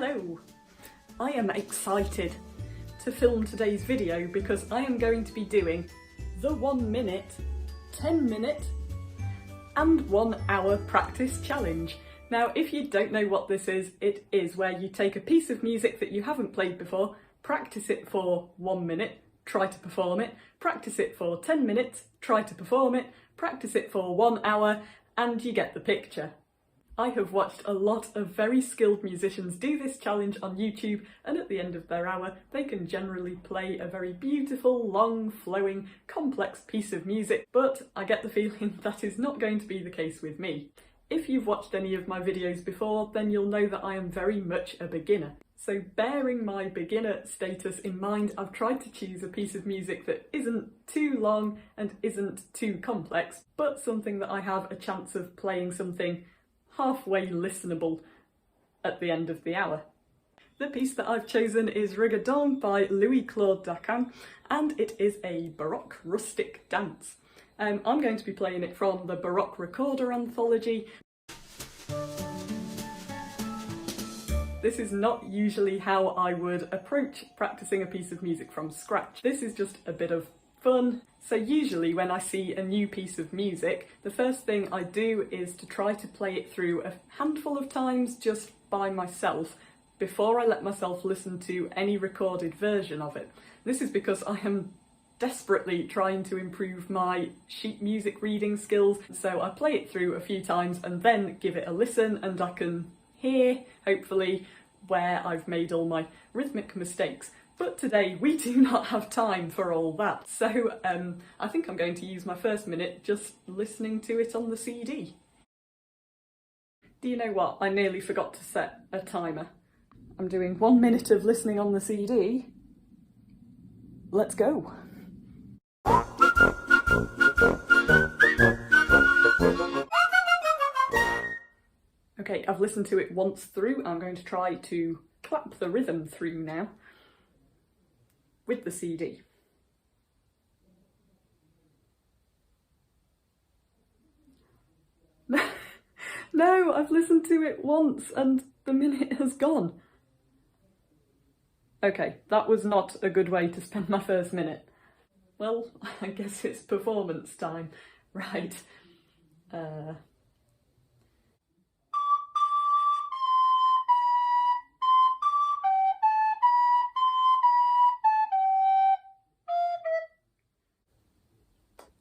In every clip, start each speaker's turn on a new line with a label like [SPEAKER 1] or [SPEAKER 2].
[SPEAKER 1] Hello! I am excited to film today's video because I am going to be doing the 1 minute, 10 minute and 1 hour practice challenge. Now if you don't know what this is, it is where you take a piece of music that you haven't played before, practice it for 1 minute, try to perform it, practice it for 10 minutes, try to perform it, practice it for 1 hour, and you get the picture. I have watched a lot of very skilled musicians do this challenge on YouTube, and at the end of their hour they can generally play a very beautiful, long, flowing, complex piece of music, but I get the feeling that is not going to be the case with me. If you've watched any of my videos before, then you'll know that I am very much a beginner. So bearing my beginner status in mind, I've tried to choose a piece of music that isn't too long and isn't too complex, but something that I have a chance of playing something halfway listenable at the end of the hour. The piece that I've chosen is Rigaudon by Louis Claude Daquin, and it is a Baroque rustic dance. I'm going to be playing it from the Baroque Recorder anthology. This is not usually how I would approach practicing a piece of music from scratch. This is just a bit of fun. So usually when I see a new piece of music, the first thing I do is to try to play it through a handful of times just by myself before I let myself listen to any recorded version of it. This is because I am desperately trying to improve my sheet music reading skills, so I play it through a few times and then give it a listen, and I can hear, hopefully, where I've made all my rhythmic mistakes. But today we do not have time for all that, so I think I'm going to use my first minute just listening to it on the CD. Do you know what? I nearly forgot to set a timer. I'm doing 1 minute of listening on the CD. Let's go. Okay, I've listened to it once through. I'm going to try to clap the rhythm through now with the CD. No, I've listened to it once and the minute has gone. Okay, that was not a good way to spend my first minute. Well, I guess it's performance time. Right.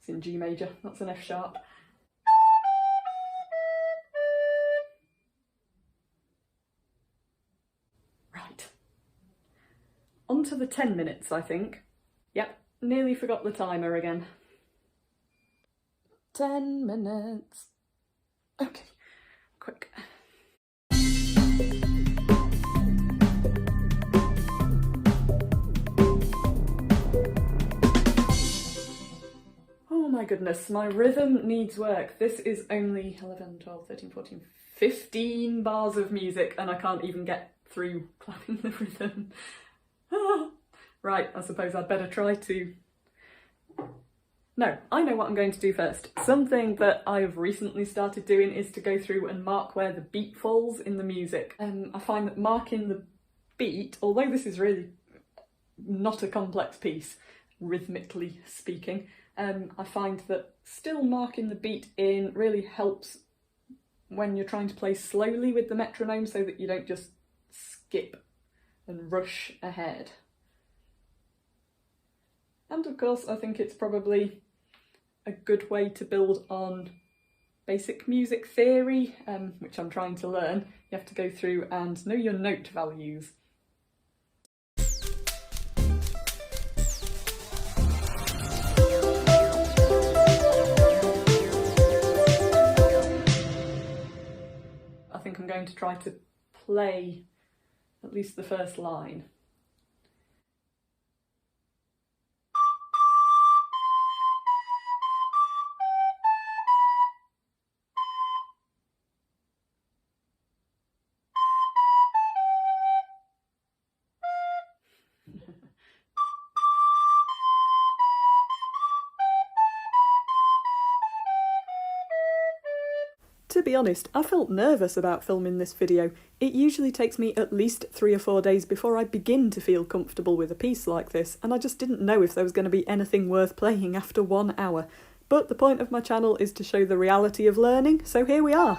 [SPEAKER 1] It's in G major, that's an F sharp. Right. On to the 10 minutes, I think. Yep, nearly forgot the timer again. 10 minutes. Okay, quick. Oh my goodness, my rhythm needs work. This is only 11, 12, 13, 14, 15 bars of music and I can't even get through clapping the rhythm. Right, I suppose I'd better try to... No, I know what I'm going to do first. Something that I've recently started doing is to go through and mark where the beat falls in the music. I find that marking the beat, although this is really not a complex piece, rhythmically speaking, I find that still marking the beat in really helps when you're trying to play slowly with the metronome so that you don't just skip and rush ahead. And of course I think it's probably a good way to build on basic music theory, which I'm trying to learn. You have to go through and know your note values. I think I'm going to try to play at least the first line. To be honest, I felt nervous about filming this video. It usually takes me at least 3 or 4 days before I begin to feel comfortable with a piece like this, and I just didn't know if there was going to be anything worth playing after 1 hour. But the point of my channel is to show the reality of learning, so here we are.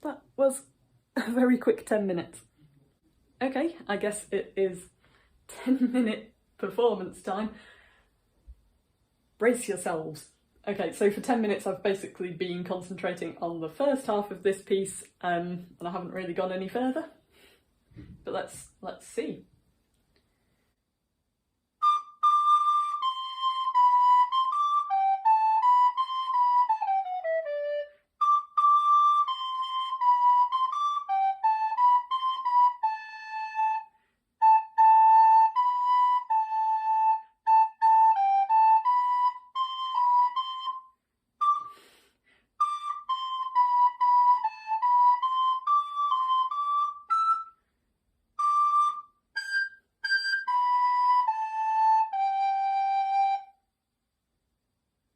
[SPEAKER 1] That was a very quick 10 minutes. Okay, I guess it is 10-minute performance time. Brace yourselves. Okay, so for 10 minutes I've basically been concentrating on the first half of this piece, and I haven't really gone any further. But let's see.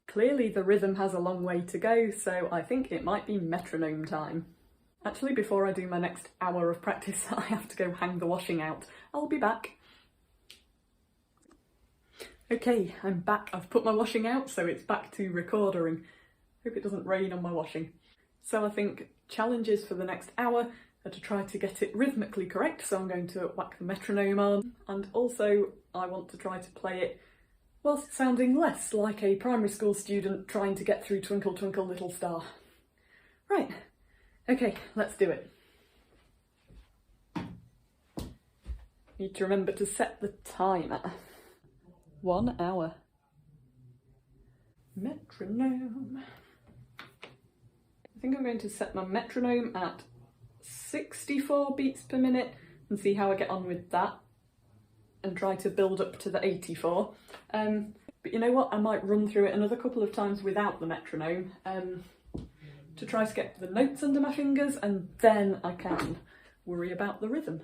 [SPEAKER 1] Clearly the rhythm has a long way to go, so I think it might be metronome time. Actually, before I do my next hour of practice, I have to go hang the washing out. I'll be back. Okay, I'm back. I've put my washing out, so it's back to recording. Hope it doesn't rain on my washing. So I think challenges for the next hour are to try to get it rhythmically correct, so I'm going to whack the metronome on, and also I want to try to play it whilst sounding less like a primary school student trying to get through Twinkle Twinkle Little Star. Right, okay, let's do it. Need to remember to set the timer. 1 hour. Metronome. I think I'm going to set my metronome at 64 beats per minute and see how I get on with that, and try to build up to the 84. But you know what, I might run through it another couple of times without the metronome to try to get the notes under my fingers, and then I can worry about the rhythm.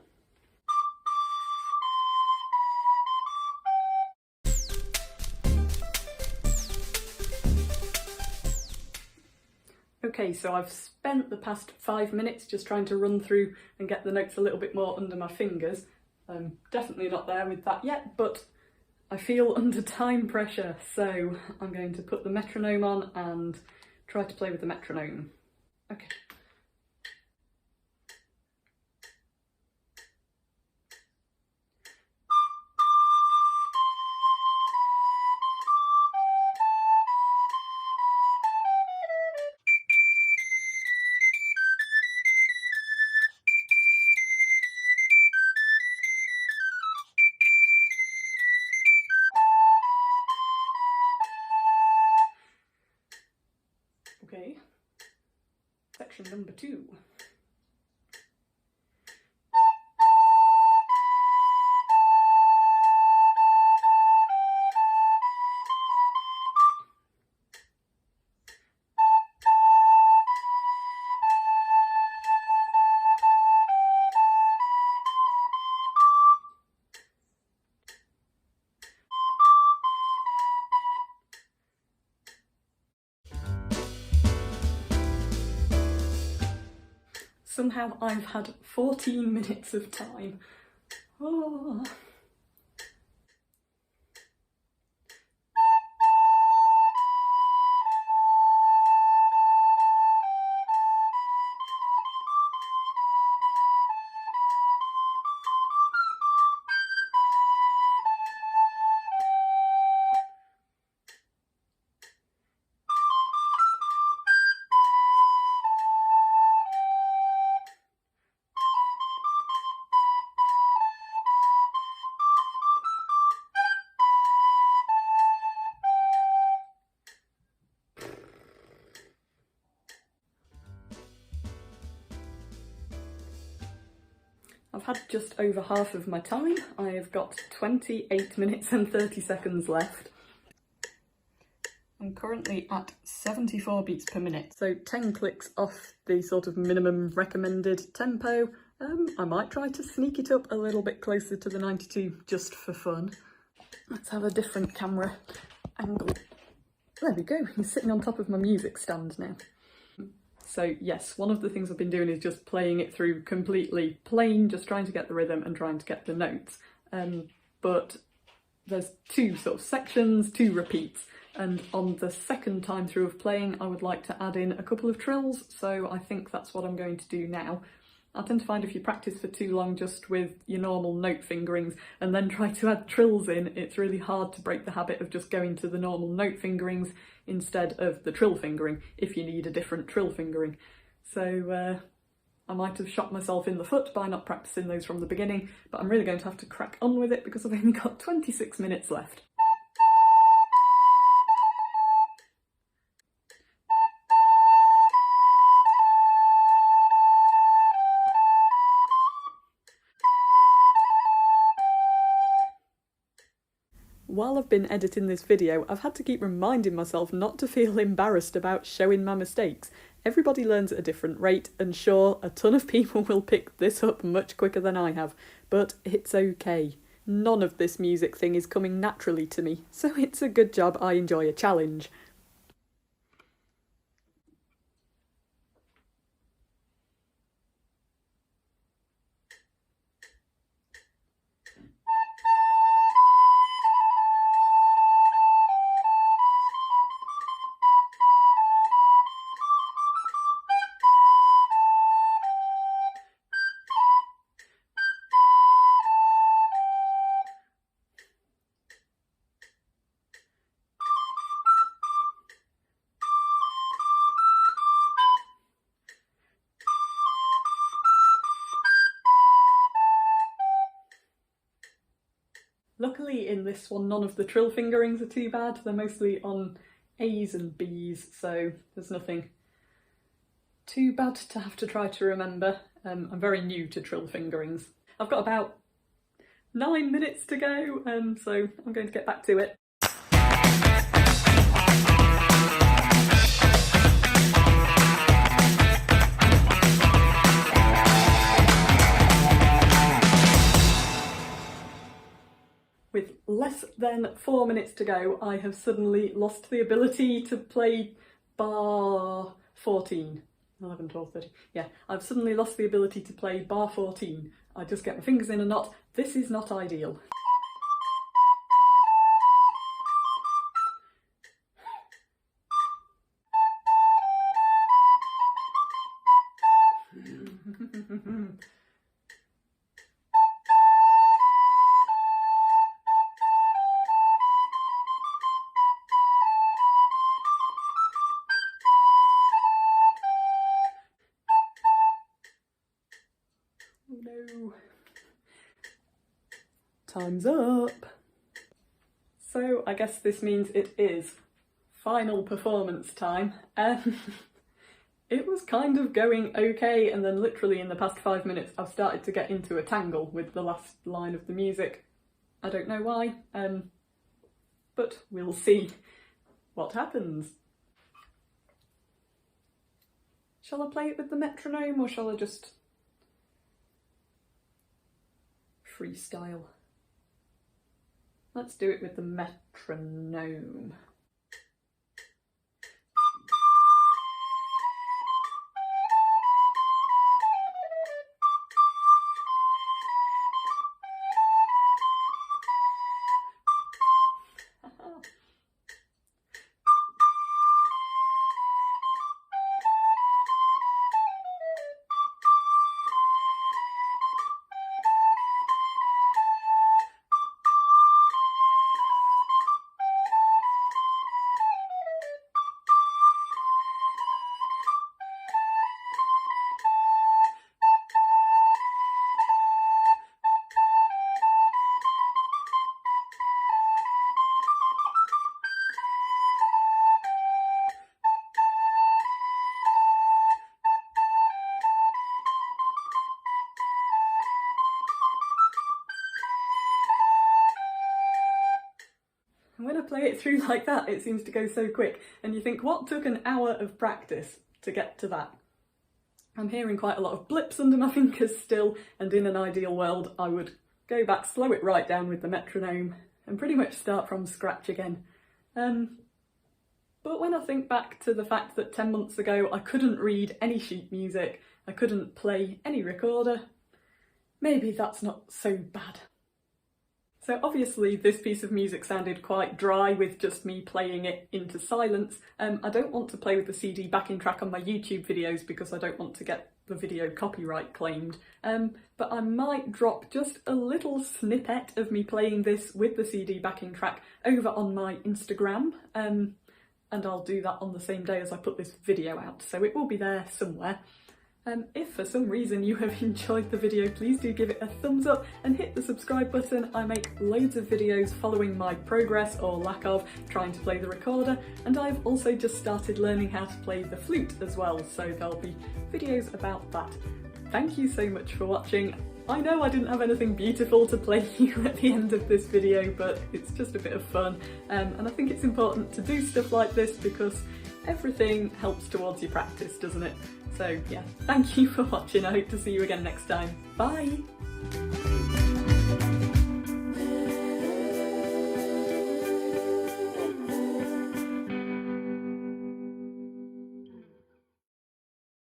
[SPEAKER 1] Okay, so I've spent the past 5 minutes just trying to run through and get the notes a little bit more under my fingers. I'm definitely not there with that yet, but I feel under time pressure, so I'm going to put the metronome on and try to play with the metronome. Okay. Okay, section number 2. Somehow I've had 14 minutes of time. Oh. I've had just over half of my time. I've got 28 minutes and 30 seconds left. I'm currently at 74 beats per minute, so 10 clicks off the sort of minimum recommended tempo. I might try to sneak it up a little bit closer to the 92 just for fun. Let's have a different camera angle. There we go, he's sitting on top of my music stand now. So yes, one of the things I've been doing is just playing it through completely plain, just trying to get the rhythm and trying to get the notes. But there's two sort of sections, two repeats. And on the second time through of playing, I would like to add in a couple of trills, so I think that's what I'm going to do now. I tend to find if you practice for too long just with your normal note fingerings and then try to add trills in, it's really hard to break the habit of just going to the normal note fingerings instead of the trill fingering, if you need a different trill fingering. So I might have shot myself in the foot by not practicing those from the beginning, but I'm really going to have to crack on with it because I've only got 26 minutes left. While I've been editing this video, I've had to keep reminding myself not to feel embarrassed about showing my mistakes. Everybody learns at a different rate, and sure, a ton of people will pick this up much quicker than I have, but it's okay. None of this music thing is coming naturally to me, so it's a good job I enjoy a challenge. Luckily in this one none of the trill fingerings are too bad, they're mostly on A's and B's, so there's nothing too bad to have to try to remember. I'm very new to trill fingerings. I've got about 9 minutes to go, so I'm going to get back to it. With less than 4 minutes to go, I have suddenly lost the ability to play bar 14. 11, 12, 13. Yeah, I've suddenly lost the ability to play bar 14. I just get my fingers in a knot. This is not ideal. No. Time's up. So I guess this means it is final performance time. It was kind of going okay, and then literally in the past 5 minutes I've started to get into a tangle with the last line of the music. I don't know why, but we'll see what happens. Shall I play it with the metronome, or shall I just freestyle? Let's do it with the metronome. And when I play it through like that, it seems to go so quick. And you think, what took an hour of practice to get to that? I'm hearing quite a lot of blips under my fingers still, and in an ideal world, I would go back, slow it right down with the metronome, and pretty much start from scratch again. But when I think back to the fact that 10 months ago I couldn't read any sheet music, I couldn't play any recorder, maybe that's not so bad. So obviously this piece of music sounded quite dry with just me playing it into silence. I don't want to play with the CD backing track on my YouTube videos because I don't want to get the video copyright claimed, but I might drop just a little snippet of me playing this with the CD backing track over on my Instagram, and I'll do that on the same day as I put this video out, so it will be there somewhere. If for some reason you have enjoyed the video, please do give it a thumbs up and hit the subscribe button. I make loads of videos following my progress or lack of trying to play the recorder, and I've also just started learning how to play the flute as well, so there'll be videos about that. Thank you so much for watching. I know I didn't have anything beautiful to play you at the end of this video, but it's just a bit of fun, and I think it's important to do stuff like this because everything helps towards your practice, doesn't it? So yeah, thank you for watching. I hope to see you again next time. Bye!